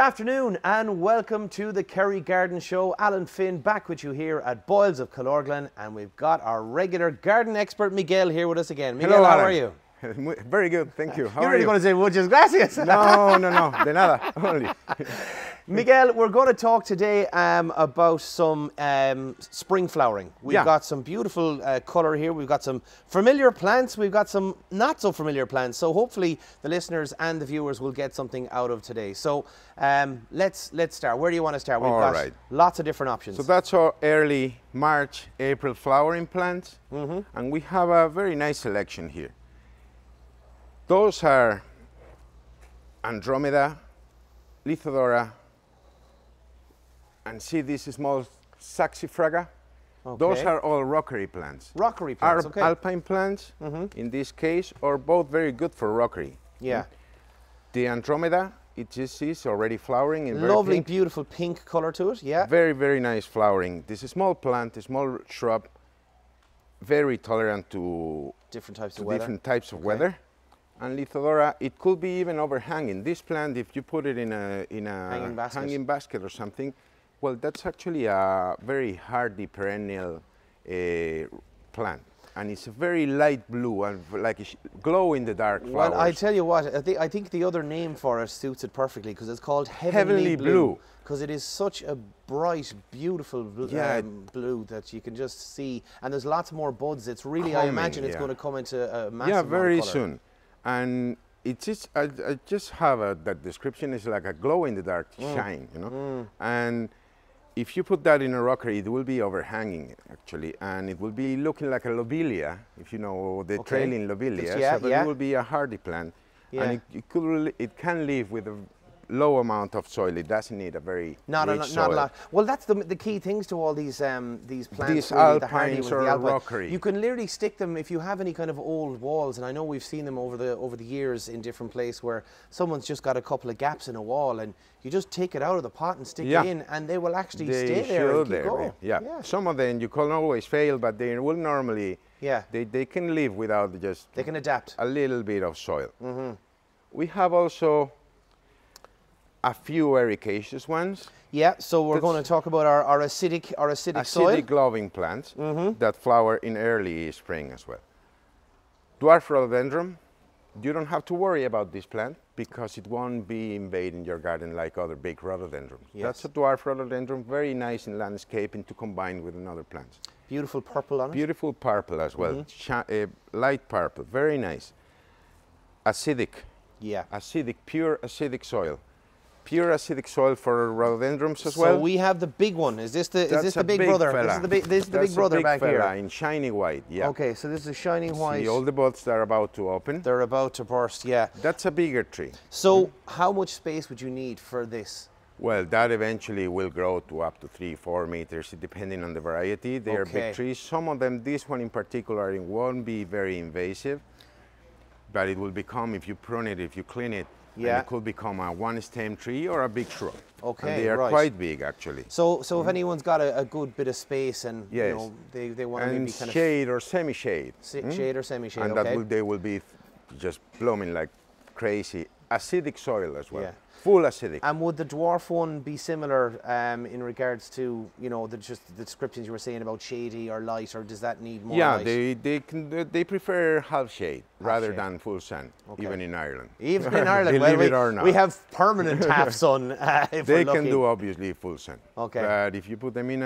afternoon and welcome to the Kerry Garden Show. Alan Finn back with you here at Boyles of Killorglin, and we've got our regular garden expert Miguel here with us again. Miguel, hello, how Alan. are you? Very good, thank you. How You're are really you? going to say muchas gracias. No, de nada, only. Miguel, we're going to talk today about some spring flowering. We've got some beautiful colour here. We've got some familiar plants. We've got some not so familiar plants. So hopefully the listeners and the viewers will get something out of today. So let's start. Where do you want to start? We've got lots of different options. So that's our early March, April flowering plants. And we have a very nice selection here. Those are Andromeda Lithodora, and see this small saxifraga. Okay. Those are all rockery plants. Rockery plants, okay. Alpine plants, in this case, are both very good for rockery. Yeah. The Andromeda, it just is already flowering in lovely, pink. beautiful pink color to it. Yeah. Very, very nice flowering. This is a small plant, a small shrub, very tolerant to different types of weather. And Lithodora, it could be even overhanging. This plant, if you put it in a hanging basket or something, well, that's actually a very hardy perennial plant. And it's a very light blue and like a glow in the dark flowers. Well, I tell you what, I think the other name for it suits it perfectly because it's called Heavenly Blue. Because it is such a bright, beautiful blue that you can just see. And there's lots more buds. It's really, I imagine it's going to come into a massive amount of very colour. soon. And it's just, I just have that description is like a glow in the dark shine, you know. And if you put that in a rockery, it will be overhanging actually, and it will be looking like a lobelia, if you know the trailing lobelia. But it will be a hardy plant, and it can live with a low amount of soil. It doesn't need a very not a lot. Well, that's the key things to all these plants. These really, alpines or rockery. You can literally stick them if you have any kind of old walls, and I know we've seen them over the years in different places where someone's just got a couple of gaps in a wall, and you just take it out of the pot and stick it in, and they will actually stay there and keep going. Some of them you can always fail, but they will normally. They can live without just. They can adapt a little bit of soil. We have also a few ericaceous ones. Yeah, so we're going to talk about our acidic soil. Acidic loving plants that flower in early spring as well. Dwarf Rhododendron, you don't have to worry about this plant because it won't be invading your garden like other big rhododendrons. That's a dwarf rhododendron, very nice in landscaping to combine with another plants. Beautiful purple on it. Beautiful purple as well, light purple, very nice. Acidic, pure acidic soil. Pure acidic soil for rhododendrons as well. So we have the big one. Is this the big brother? Fella. This is the big brother back here. In shiny white, Okay, so this is shiny white. See all the buds that are about to open. They're about to burst, That's a bigger tree. So how much space would you need for this? Well, that eventually will grow to up to 3-4 meters, depending on the variety. They are big trees. Some of them, this one in particular, it won't be very invasive, but it will become, if you prune it, if you clean it, and it could become a one-stem tree or a big shrub. Okay, and they are quite big, actually. So if anyone's got a good bit of space and you know, they want to maybe kind of shade or semi-shade. Shade or semi-shade, and they will be just blooming like crazy. Acidic soil as well. Yeah. Full acidic. And would the dwarf one be similar in regards to, you know, just the descriptions you were saying about shady or light, or does that need more light? They prefer half shade rather than full sun, even in Ireland. Even in Ireland, believe it or not. We have permanent half sun. If they we're lucky. can do obviously full sun. Okay. But if you put them in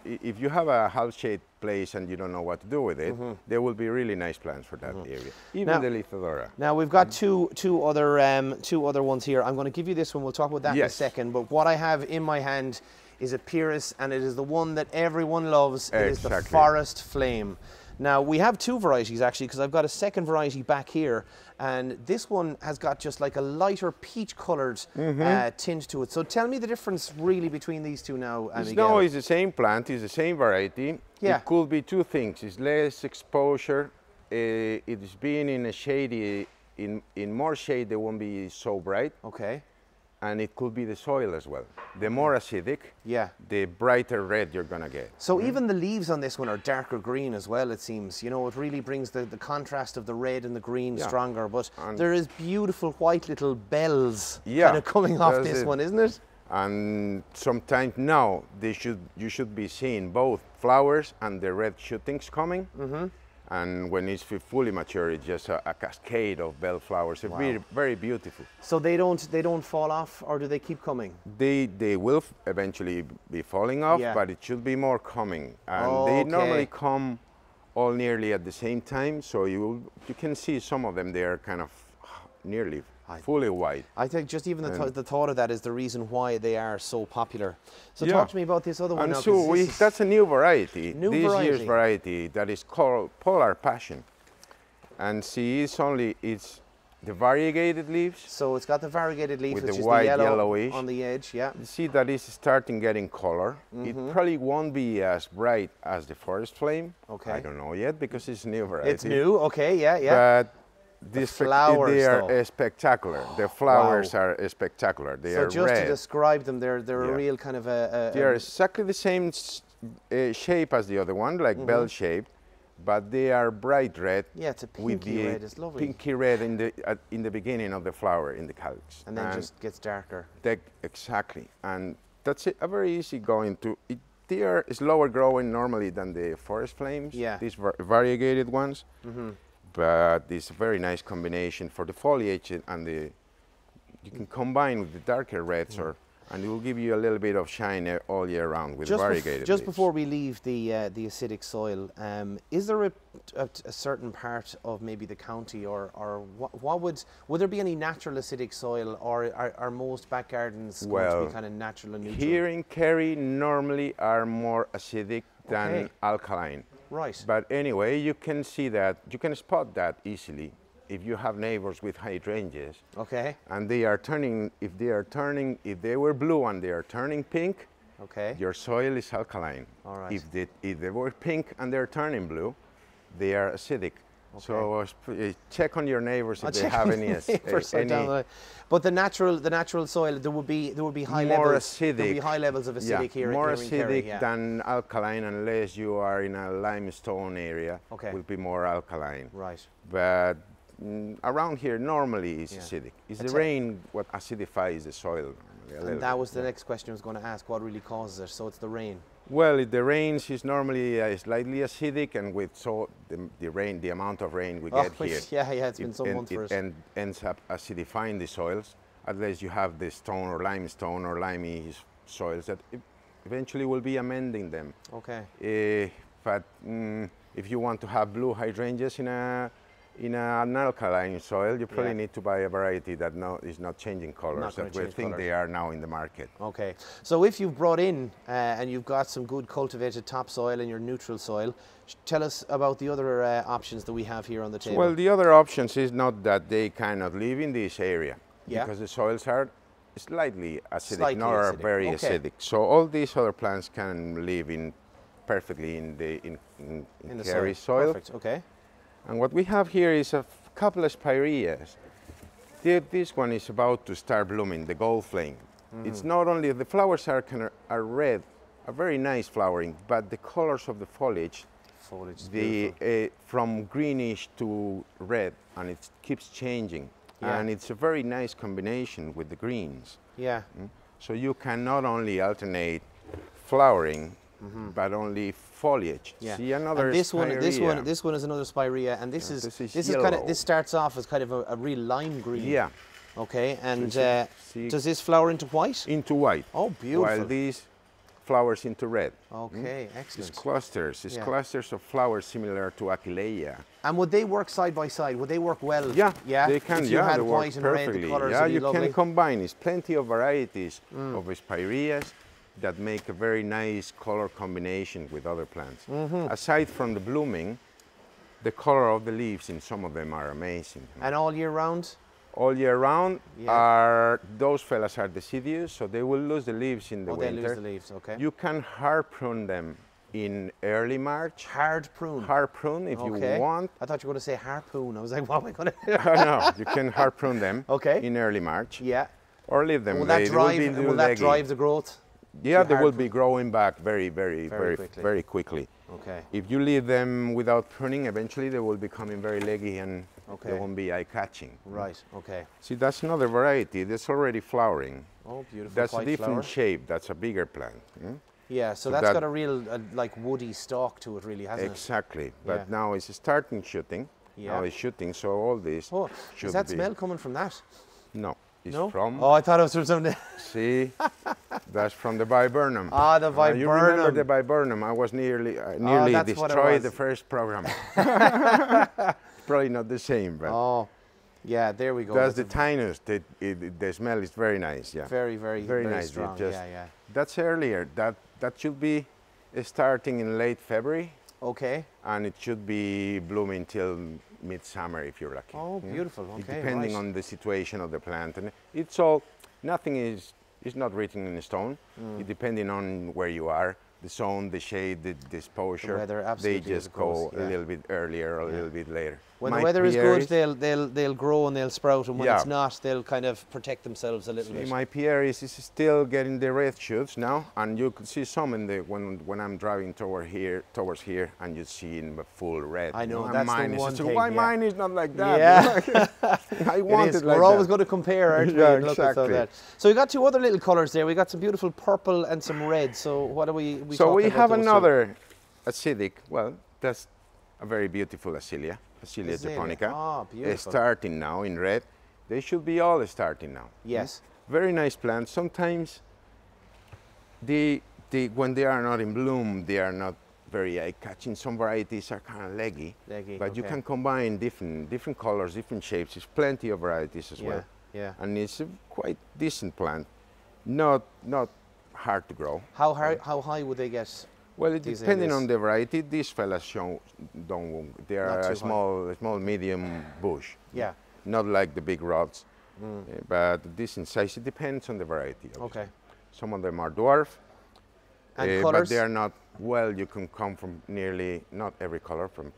if you have a half shade place and you don't know what to do with it, there will be really nice plants for that area. Even the Lithodora. Now we've got two other ones here. I'm going to give you this one. We'll talk about that in a second. But what I have in my hand is a Pyrrhus, and it is the one that everyone loves. It is the Forest Flame. Now we have two varieties actually, because I've got a second variety back here, and this one has got just like a lighter peach-coloured tint to it. So tell me the difference really between these two now, Miguel. No, it's the same plant, it's the same variety. It could be two things. It's less exposure. It's being in a shady, in more shade, they won't be so bright. Okay. and it could be the soil as well. The more acidic, the brighter red you're gonna get. So even the leaves on this one are darker green as well, it seems. You know, it really brings the contrast of the red and the green stronger, but there is beautiful white little bells kind of coming off this one, isn't it? And sometimes now you should be seeing both flowers and the red shootings coming. And when it's fully mature, it's just a cascade of bell flowers. It's very, very beautiful. So they don't fall off, or do they keep coming? They will eventually be falling off, but it should be more coming. And they normally come all nearly at the same time. So you can see some of them, they are kind of nearly fully white. I think just even the thought of that is the reason why they are so popular. So talk to me about this other one now. So that's a new variety. This year's variety that is called Polar Passion. And see, it's the variegated leaves. So it's got the variegated leaves, with which the is white, the yellow yellowish on the edge. Yeah. You see that it's starting getting color. It probably won't be as bright as the forest flame. Okay. I don't know yet because it's new variety. It's new. Okay. Yeah. But the flowers, they are spectacular. The flowers are spectacular. They are just red. To describe them, they're a real kind of they are exactly the same shape as the other one, like bell shaped, but they are bright red. Yeah, it's a pinky red. It's lovely. Pinky red in the beginning of the flower, in the calyx, and then just gets darker. Exactly, and that's a very easy going to. They are slower growing normally than the forest flames. Yeah, these variegated ones. But it's a very nice combination for the foliage, and you can combine with the darker reds, and it will give you a little bit of shine all year round with variegated Just leaves. Before we leave the acidic soil, is there a certain part of maybe the county, or what would there be any natural acidic soil, or are most back gardens going to be kind of natural and neutral? Here in Kerry, normally are more acidic than alkaline. Right. But anyway, you can see that, you can spot that easily if you have neighbors with hydrangeas. Okay. And they are turning, if they were blue and they are turning pink, your soil is alkaline. All right. If they were pink and they're turning blue, they are acidic. So check on your neighbors if they have any. But the natural soil, there would be high levels. There would be high levels of acidic here. More here acidic in Kerry, than alkaline, unless you are in a limestone area. Will be more alkaline. Right. But around here normally is acidic. It's the rain what acidifies the soil. And that was the next question I was going to ask. What really causes it? So it's the rain. Well, the rains is normally slightly acidic, and with the amount of rain we get here, it's been some months for us. And ends up acidifying the soils, unless you have the stone or limestone or limey soils that eventually will be amending them. Okay. But if you want to have blue hydrangeas in an alkaline soil, you probably need to buy a variety that is not changing colors, that we think they are now in the market. Okay, so if you've brought in and you've got some good cultivated topsoil in your neutral soil, tell us about the other options that we have here on the table. Well, the other options is not that they cannot live in this area, because the soils are slightly acidic, not very acidic. So all these other plants can live perfectly in the Kerry soil. Perfect. Okay. And what we have here is a couple of spireas. This one is about to start blooming, the gold flame. It's not only, the flowers are red, a very nice flowering, but the colors of the foliage from greenish to red, and it keeps changing. And it's a very nice combination with the greens. Yeah. So you can not only alternate flowering, but only foliage. Yeah. See another this one is another spirea, and this is kind of, this starts off as kind of a real lime green. Yeah. Okay, and does this flower into white? Into white. Oh, beautiful. While these flowers into red. Okay, excellent. It's clusters of flowers similar to Achillea. And would they work side by side? Would they work well? Yeah, they can. If you had white and red, the colors would be lovely. Can combine. There's plenty of varieties of spireas that make a very nice color combination with other plants. Aside from the blooming, the color of the leaves in some of them are amazing. And all year round? All year round, those fellas are deciduous, so they will lose the leaves in the winter. They lose the leaves, okay. You can hard prune them in early March. Hard prune? Hard prune if you want. I thought you were going to say harpoon. I was like, what am I going to do? No, you can hard prune them in early March. Yeah. Or leave them. Will that drive the growth? Yeah, they will be growing back very quickly. Okay. If you leave them without pruning, eventually they will become very leggy and they won't be eye-catching. Right, okay. See, that's another variety that's already flowering. Oh, beautiful. That's a different shape. That's a bigger plant. Yeah, so that's got a real like woody stalk to it, really, hasn't it? Exactly. But now it's starting shooting. Yeah. Now it's shooting, so all this. Oh, is that smell coming from that? No. It's from. Oh, I thought it was from something. See, that's from the viburnum. Ah, the viburnum. You remember the viburnum? I was nearly destroyed the first program. Probably not the same, but. Oh, yeah, there we go. That's the tiniest. The smell is very nice. Yeah. Very nice. Strong. Yeah. That's earlier. That should be starting in late February. Okay. And it should be blooming till midsummer if you're lucky. Oh, beautiful. Okay. Depending on the situation of the plant, and it's all. Nothing is not written in stone. It depending on where you are, the zone, the shade, the exposure. The weather, they just go a little bit earlier or a little bit later. When the weather is good, they'll grow and they'll sprout, and when it's not, they'll kind of protect themselves a little bit. My Pieris is still getting the red shoots now, and you could see some in the when I'm driving towards here, and you see in the full red. I know, that's the one thing. Why mine is not like that? Yeah, I want it like that. We're always going to compare, aren't we? Yeah, exactly. So we got two other little colours there. We got some beautiful purple and some red. So what are we? So we have another acidic. Well, that's a very beautiful Asilia. Asilia japonica. Oh, beautiful. Starting now in red. They should be all starting now. Yes. Very nice plants. Sometimes when they are not in bloom, they are not very eye-catching. Some varieties are kind of leggy. But you can combine different colors, different shapes. There's plenty of varieties as well. Yeah. And it's a quite decent plant. Not hard to grow. How high would they get? Well, depending on the variety, these fellas they are a small, medium bush. Yeah. Not like the big rods, but decent size. It depends on the variety. Okay. Some of them are dwarf. And colors? But they are not, you can come from nearly, not every color, from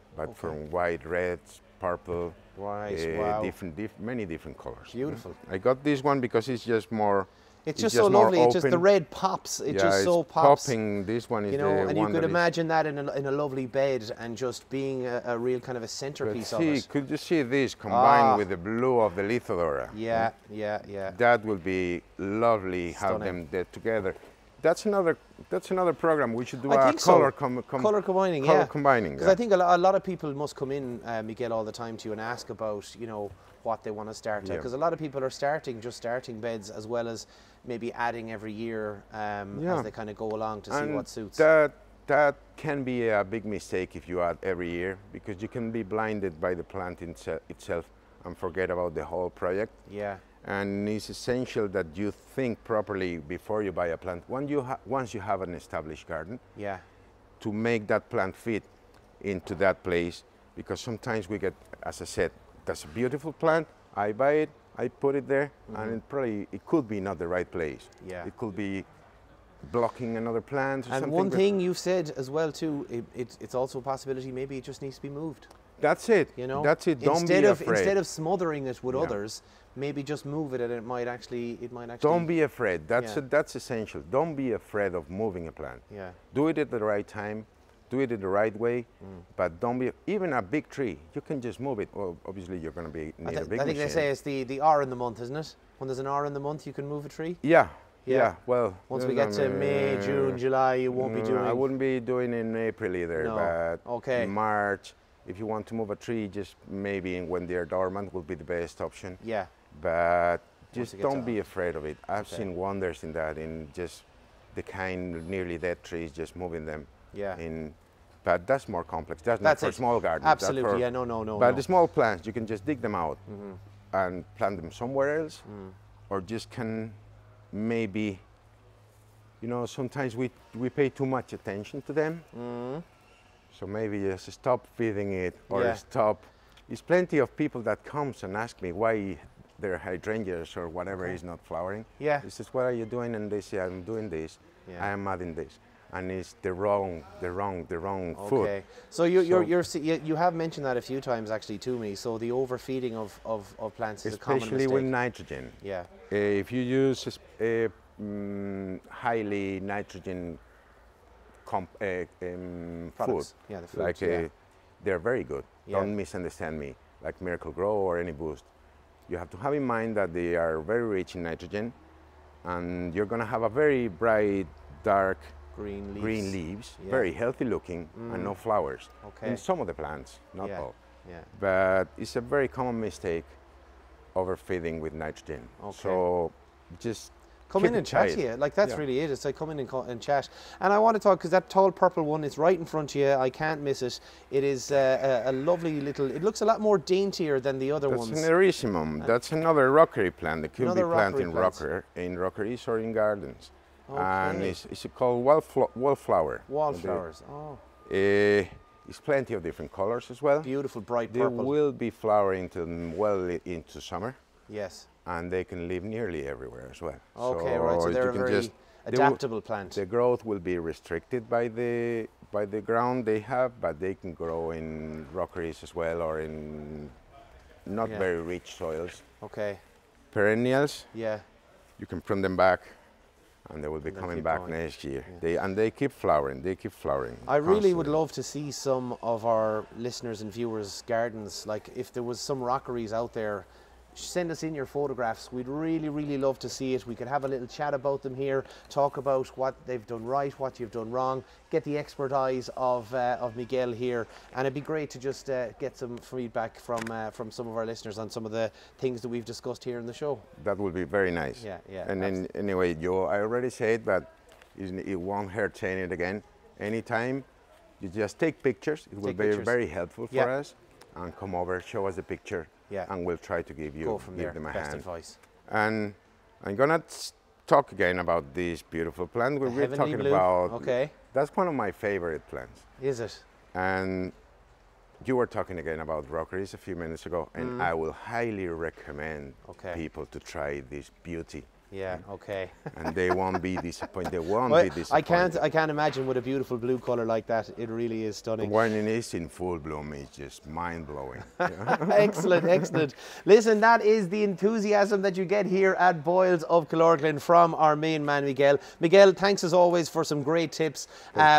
white, reds, purple. Right, wow. Many different colors. Beautiful. I got this one because it's just more. It's just so lovely. It's just the red pops. It just so pops. Popping. This one is and you could imagine that in a lovely bed and just being a real kind of a centerpiece of it. Could you see this combined with the blue of the Lithodora? Yeah. That will be lovely. Have them together. That's another program. We should do color combining. Because I think a lot of people must come in, Miguel, all the time to you and ask about what they want to start. Because a lot of people are starting beds as well as maybe adding every year as they kind of go along to see what suits. That can be a big mistake if you add every year, because you can be blinded by the plant itself and forget about the whole project. Yeah. And it's essential that you think properly before you buy a plant. Once you have an established garden, to make that plant fit into that place, because sometimes we get, as I said, that's a beautiful plant. I buy it, I put it there, and it could be not the right place. Yeah. It could be blocking another plant or something. And one thing you've said as well too, it's also a possibility maybe it just needs to be moved. That's it. That's it. Don't be afraid. Instead of smothering it with others, maybe just move it, and it might actually. Don't be afraid. That's essential. Don't be afraid of moving a plant. Yeah. Do it at the right time. Do it in the right way. But don't be even a big tree. You can just move it. Well, obviously you're going to be near a big machine. I think they say it's the R in the month, isn't it? When there's an R in the month, you can move a tree. Yeah. Well, once we get to May, June, July, you won't be doing. I wouldn't be doing in April either. No. But March. If you want to move a tree, just maybe when they're dormant will be the best option. Yeah. But just don't be afraid of it. I've seen wonders in that, in just the nearly dead trees, just moving them. Yeah. But that's more complex. That's not for small gardens. Absolutely. No. But the small plants, you can just dig them out and plant them somewhere else, or just can maybe. Sometimes we pay too much attention to them. So maybe just stop feeding it or stop. There's plenty of people that comes and ask me why their hydrangeas or whatever is not flowering. Yeah. This is what are you doing? And they say, I'm doing this. Yeah. I am adding this. and it's the wrong food. Okay. So you have mentioned that a few times actually to me. So the overfeeding of plants is a common mistake. Especially with nitrogen. Yeah. If you use highly nitrogen food, yeah, the foods, like they're very good. Yeah. Don't misunderstand me. Like Miracle Grow or any Boost, you have to have in mind that they are very rich in nitrogen, and you're going to have a very bright, dark green leaves, yeah. Very healthy looking, and no flowers. Okay. In some of the plants, not all. Yeah. But it's a very common mistake, overfeeding with nitrogen. Okay. So just come in and chat to you. Like, that's really it. It's like come in and chat. And I want to talk, because that tall purple one is right in front of you. I can't miss it. It is a lovely little, it looks a lot more daintier than the other ones. That's an erissimum. That's another rockery plant that could be planted in rockeries or in gardens. Okay. And it's called wildflower. Wildflowers, It's plenty of different colors as well. Beautiful, bright purple. They will be flowering well into summer. Yes. And they can live nearly everywhere as well. Okay, so right. So they're a very adaptable plant. The growth will be restricted by the ground they have, but they can grow in rockeries as well, or in not very rich soils. Okay. Perennials. Yeah. You can prune them back, and they will be coming back next year. Yeah. They keep flowering. They keep flowering. I really would love to see some of our listeners and viewers' gardens. Like, if there was some rockeries out there, send us in your photographs. We'd really, really love to see it. We could have a little chat about them here, talk about what they've done right, what you've done wrong, get the expert eyes of Miguel here, and it'd be great to just get some feedback from some of our listeners on some of the things that we've discussed here in the show. That would be very nice. Yeah, yeah. And then, anyway, Joe, I already said, but it won't hurt saying it again. Anytime you just take pictures, it will be very helpful for us, and come over, show us the picture. Yeah. And we'll try to give them a hand. Advice. And I'm gonna talk again about this beautiful plant. We're talking about. Okay. That's one of my favorite plants. Is it? And you were talking again about rockeries a few minutes ago, and I will highly recommend people to try this beauty. Yeah, okay. And they won't be disappointed. They won't be disappointed. I can't imagine with a beautiful blue color like that. It really is stunning. When it is in full bloom, it's just mind-blowing. Excellent, excellent. Listen, that is the enthusiasm that you get here at Boyles of Killorglin from our main man, Miguel. Miguel, thanks as always for some great tips.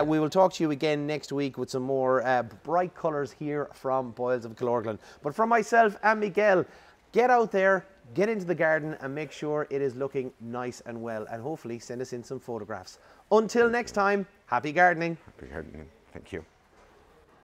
We will talk to you again next week with some more bright colors here from Boyles of Killorglin. But from myself and Miguel, get out there, get into the garden and make sure it is looking nice and well, and hopefully send us in some photographs. Until next time, happy gardening. Happy gardening. Thank you.